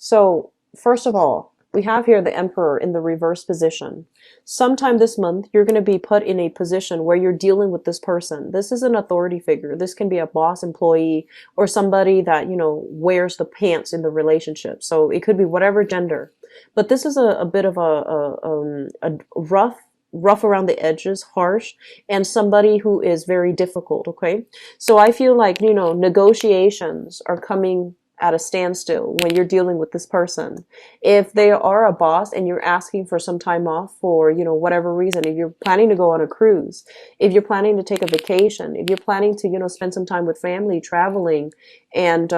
So, first of all, we have here the Emperor in the reverse position. Sometime this month, you're going to be put in a position where you're dealing with this person. This is an authority figure. This can be a boss, employee, or somebody that, wears the pants in the relationship. So it could be whatever gender. But this is a bit of a rough around the edges, harsh, and somebody who is very difficult, okay? So I feel like, negotiations are coming at a standstill when you're dealing with this person. If they are a boss and you're asking for some time off for, whatever reason, if you're planning to go on a cruise, if you're planning to take a vacation, if you're planning to, spend some time with family, traveling, and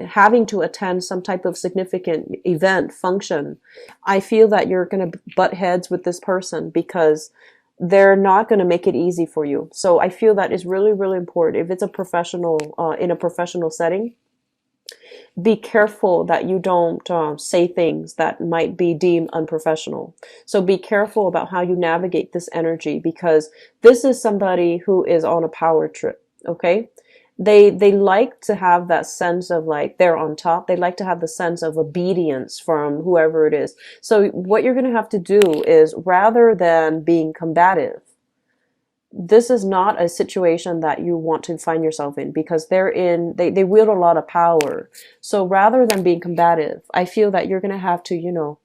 having to attend some type of significant event, function, I feel that you're going to butt heads with this person because they're not going to make it easy for you. So I feel that is really, really important. If it's a professional, in a professional setting, be careful that you don't say things that might be deemed unprofessional. So be careful about how you navigate this energy, because this is somebody who is on a power trip. Okay. They like to have that sense of like they're on top. They like to have the sense of obedience from whoever it is. So what you're going to have to do is, rather than being combative, this is not a situation that you want to find yourself in, because they wield a lot of power. So rather than being combative, I feel that you're going to have to,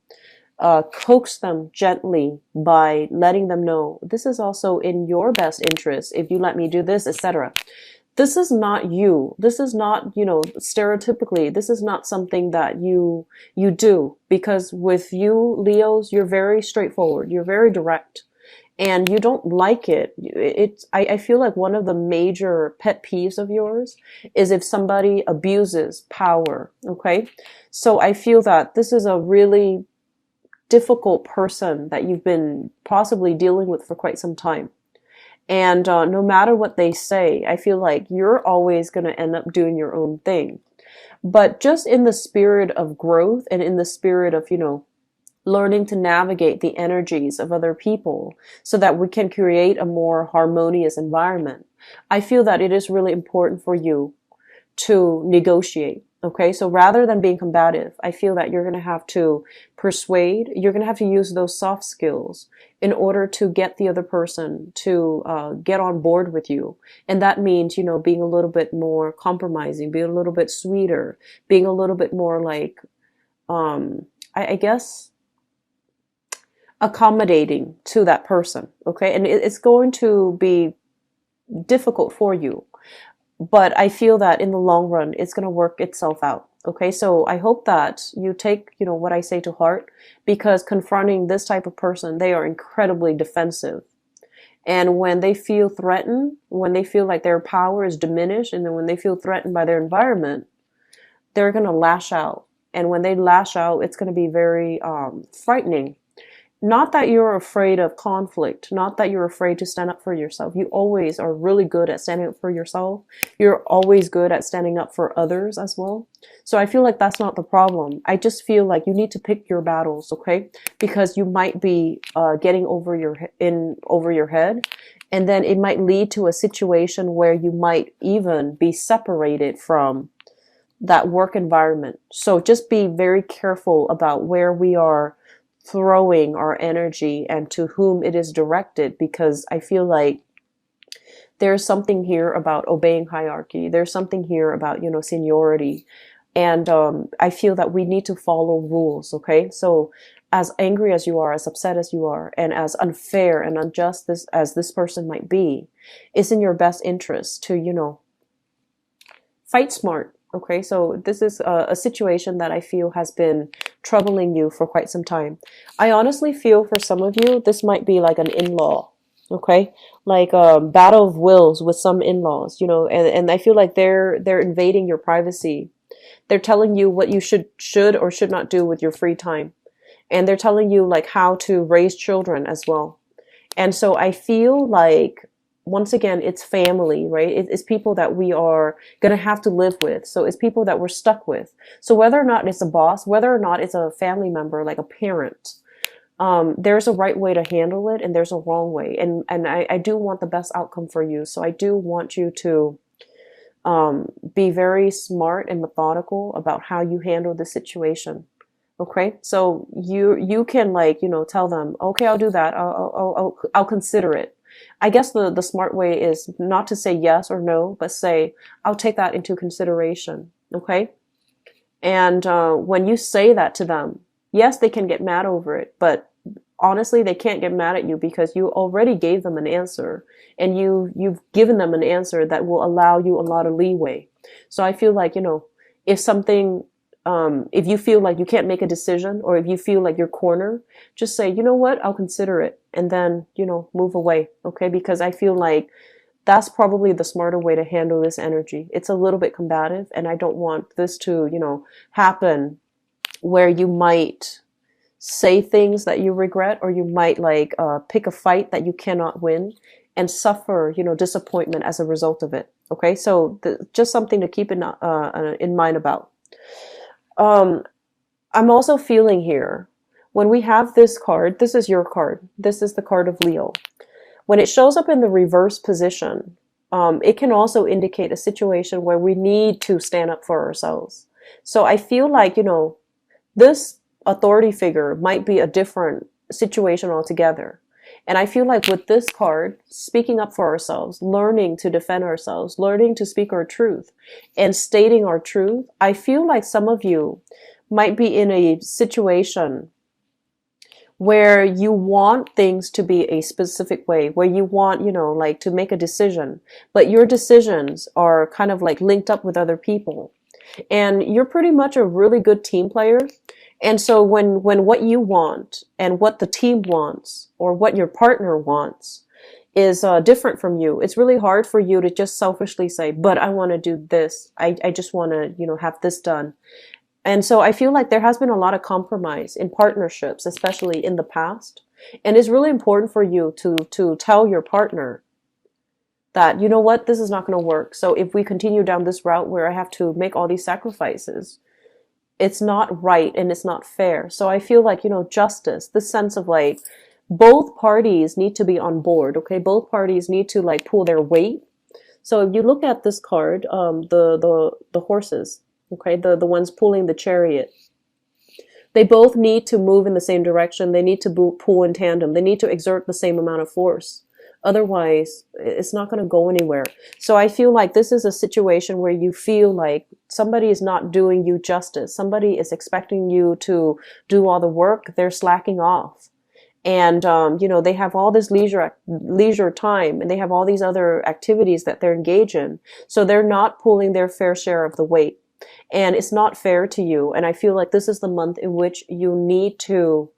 coax them gently by letting them know this is also in your best interest if you let me do this, etc. This is not you. This is not, stereotypically, this is not something that you do, because with you, Leos, you're very straightforward. You're very direct. And you don't like it. I feel like one of the major pet peeves of yours is if somebody abuses power. Okay. So I feel that this is a really difficult person that you've been possibly dealing with for quite some time. And no matter what they say, I feel like you're always going to end up doing your own thing. But just in the spirit of growth and in the spirit of, learning to navigate the energies of other people so that we can create a more harmonious environment, I feel that it is really important for you to negotiate. Okay, so rather than being combative, I feel that you're going to have to persuade, you're going to have to use those soft skills in order to get the other person to get on board with you. And that means, being a little bit more compromising, being a little bit sweeter, being a little bit more like, I guess, accommodating to that person. Okay. And it's going to be difficult for you, but I feel that in the long run, it's going to work itself out. Okay. So I hope that you take, what I say to heart, because confronting this type of person, they are incredibly defensive. And when they feel threatened, when they feel like their power is diminished, and then when they feel threatened by their environment, they're going to lash out. And when they lash out, it's going to be very frightening. Not that you're afraid of conflict, not that you're afraid to stand up for yourself. You always are really good at standing up for yourself. You're always good at standing up for others as well. So I feel like that's not the problem. I just feel like you need to pick your battles, okay? Because you might be getting over your head, and then it might lead to a situation where you might even be separated from that work environment. So just be very careful about where we are throwing our energy and to whom it is directed, because I feel like there's something here about obeying hierarchy. There's something here about, seniority. And I feel that we need to follow rules, okay? So as angry as you are, as upset as you are, and as unfair and unjust as this person might be, it's in your best interest to, fight smart. Okay, so this is a situation that I feel has been troubling you for quite some time. I honestly feel for some of you, this might be like an in-law, okay? Like a battle of wills with some in-laws, and I feel like they're invading your privacy. They're telling you what you should or should not do with your free time. And they're telling you like how to raise children as well. And so I feel like, once again, it's family, right? It's people that we are going to have to live with. So it's people that we're stuck with. So whether or not it's a boss, whether or not it's a family member, like a parent, there's a right way to handle it and there's a wrong way. And I do want the best outcome for you. So I do want you to be very smart and methodical about how you handle the situation. Okay, so you can, like, tell them, okay, I'll do that. I'll consider it. I guess the smart way is not to say yes or no, but say, I'll take that into consideration. Okay, and when you say that to them, yes, they can get mad over it, but honestly, they can't get mad at you because you already gave them an answer, and you've given them an answer that will allow you a lot of leeway. So I feel like, if something, if you feel like you can't make a decision, or if you feel like you're cornered, just say, you know what, I'll consider it, and then, move away. Okay, because I feel like that's probably the smarter way to handle this energy. It's a little bit combative, and I don't want this to, happen where you might say things that you regret, or you might, like, pick a fight that you cannot win and suffer, disappointment as a result of it. Okay, so just something to keep in mind about. Um, I'm also feeling here, when we have this card, this is your card. This is the card of Leo. When it shows up in the reverse position, it can also indicate a situation where we need to stand up for ourselves. So I feel like, this authority figure might be a different situation altogether. And I feel like with this card, speaking up for ourselves, learning to defend ourselves, learning to speak our truth, and stating our truth, I feel like some of you might be in a situation where you want things to be a specific way, where you want, like, to make a decision, but your decisions are kind of like linked up with other people. And you're pretty much a really good team player. And so when what you want and what the team wants, or what your partner wants, is different from you, it's really hard for you to just selfishly say, but I want to do this. I just want to, have this done. And so I feel like there has been a lot of compromise in partnerships, especially in the past. And it's really important for you to tell your partner that, you know what, this is not going to work. So if we continue down this route where I have to make all these sacrifices, it's not right and it's not fair. So I feel like, justice, this sense of, like, both parties need to be on board. Okay, both parties need to, like, pull their weight. So if you look at this card, the horses, okay, the ones pulling the chariot, they both need to move in the same direction. They need to pull in tandem. They need to exert the same amount of force. Otherwise, it's not going to go anywhere. So I feel like this is a situation where you feel like somebody is not doing you justice. Somebody is expecting you to do all the work. They're slacking off. And, they have all this leisure time, and they have all these other activities that they're engaged in. So they're not pulling their fair share of the weight. And it's not fair to you. And I feel like this is the month in which you need to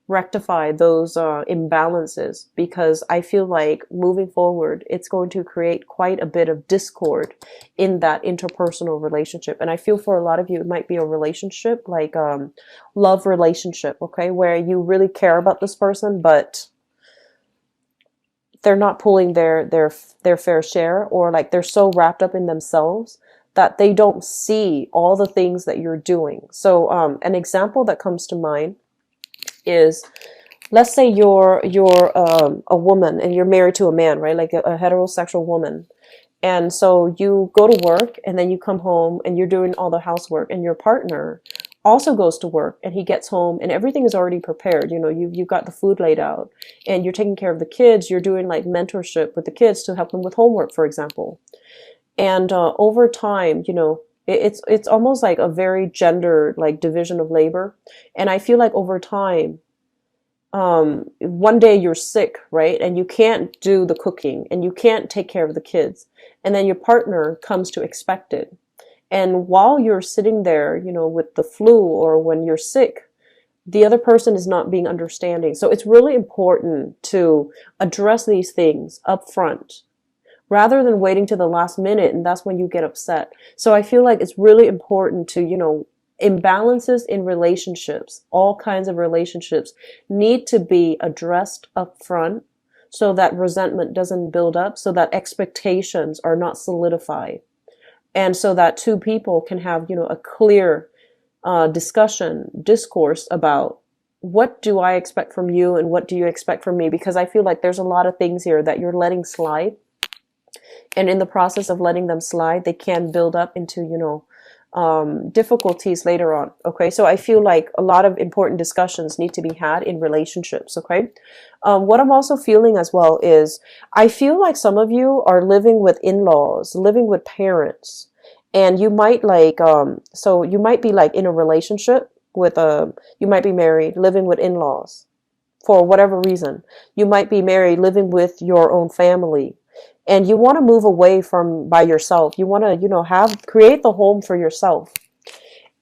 rectify those imbalances, because I feel like moving forward, it's going to create quite a bit of discord in that interpersonal relationship. And I feel for a lot of you, it might be a relationship, like love relationship, okay, where you really care about this person, but they're not pulling their fair share, or like they're so wrapped up in themselves that they don't see all the things that you're doing. So an example that comes to mind is, let's say you're a woman and you're married to a man, right? Like a heterosexual woman. And so you go to work, and then you come home and you're doing all the housework, and your partner also goes to work, and he gets home and everything is already prepared. You've got the food laid out, and you're taking care of the kids. You're doing, like, mentorship with the kids to help them with homework, for example. And over time, it's almost like a very gender, like, division of labor. And I feel like over time, one day you're sick, right? And you can't do the cooking, and you can't take care of the kids. And then your partner comes to expect it. And while you're sitting there, with the flu, or when you're sick, the other person is not being understanding. So it's really important to address these things up front, rather than waiting to the last minute, and that's when you get upset. So I feel like it's really important to, imbalances in relationships, all kinds of relationships, need to be addressed up front, so that resentment doesn't build up, so that expectations are not solidified, and so that two people can have, a clear discourse about, what do I expect from you and what do you expect from me? Because I feel like there's a lot of things here that you're letting slide. And in the process of letting them slide, they can build up into, difficulties later on. Okay, so I feel like a lot of important discussions need to be had in relationships. Okay, what I'm also feeling as well is I feel like some of you are living with in-laws, living with parents, and you might like so you might be like in a relationship with you might be married, living with in-laws for whatever reason. You might be married, living with your own family, and you want to move away from by yourself. You want to, have create the home for yourself,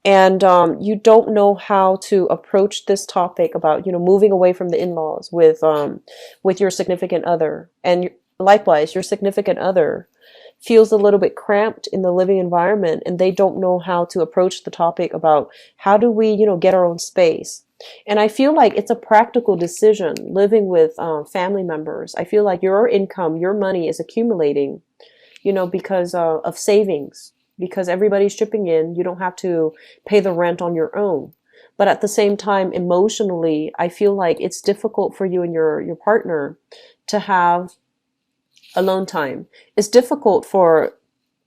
and you don't know how to approach this topic about, moving away from the in-laws with your significant other, and likewise, your significant other feels a little bit cramped in the living environment, and they don't know how to approach the topic about how do we, get our own space. And I feel like it's a practical decision living with family members. I feel like your income, your money is accumulating, because of savings, because everybody's chipping in. You don't have to pay the rent on your own. But at the same time, emotionally, I feel like it's difficult for you and your partner to have alone time. It's difficult for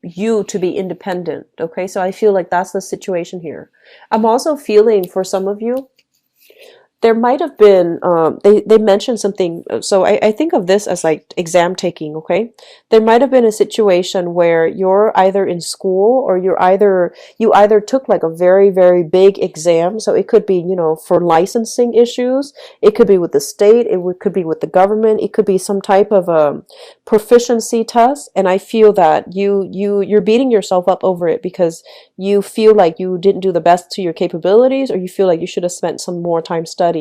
you to be independent. Okay, so I feel like that's the situation here. I'm also feeling for some of you, there might have been they mentioned something, so I think of this as like exam taking. Okay, there might have been a situation where you're either in school, or you either took like a very very big exam. So it could be, for licensing issues, it could be with the state, could be with the government, it could be some type of proficiency test. And I feel that you're beating yourself up over it because you feel like you didn't do the best to your capabilities, or you feel like you should have spent some more time studying.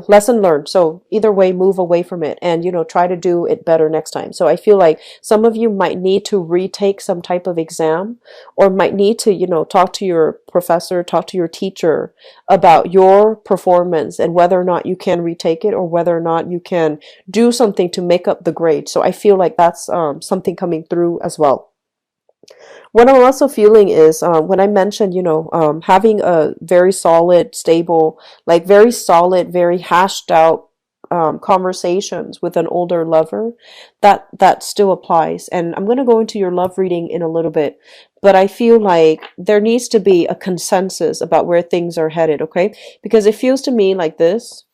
Lesson learned. So either way, move away from it and, try to do it better next time. So I feel like some of you might need to retake some type of exam, or might need to, talk to your professor, talk to your teacher about your performance and whether or not you can retake it, or whether or not you can do something to make up the grade. So I feel like that's something coming through as well. What I'm also feeling is when I mentioned, having a very solid, stable, like very solid, very hashed out conversations with an older lover, that still applies. And I'm going to go into your love reading in a little bit, but I feel like there needs to be a consensus about where things are headed, okay? Because it feels to me like this: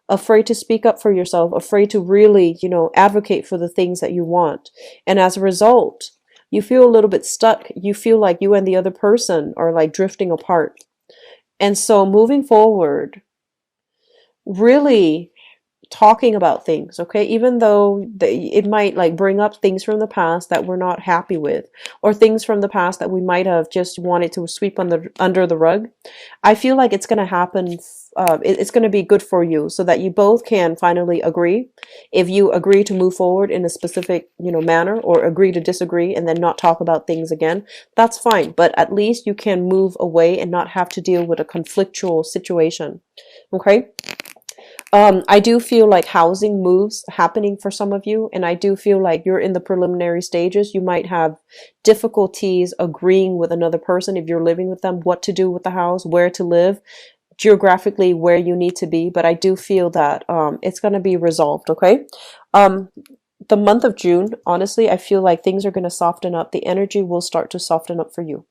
afraid to speak up for yourself, afraid to really, advocate for the things that you want. And as a result, you feel a little bit stuck. You feel like you and the other person are like drifting apart. And so moving forward, really talking about things, okay? Even though it might like bring up things from the past that we're not happy with, or things from the past that we might have just wanted to sweep under the rug. I feel like it's going to happen. It's going to be good for you, so that you both can finally agree. If you agree to move forward in a specific, manner, or agree to disagree and then not talk about things again, that's fine. But at least you can move away and not have to deal with a conflictual situation. Okay? I do feel like housing moves happening for some of you, and I do feel like you're in the preliminary stages. You might have difficulties agreeing with another person if you're living with them, what to do with the house, where to live, geographically where you need to be. But I do feel that it's going to be resolved, okay? The month of June, honestly, I feel like things are going to soften up. The energy will start to soften up for you.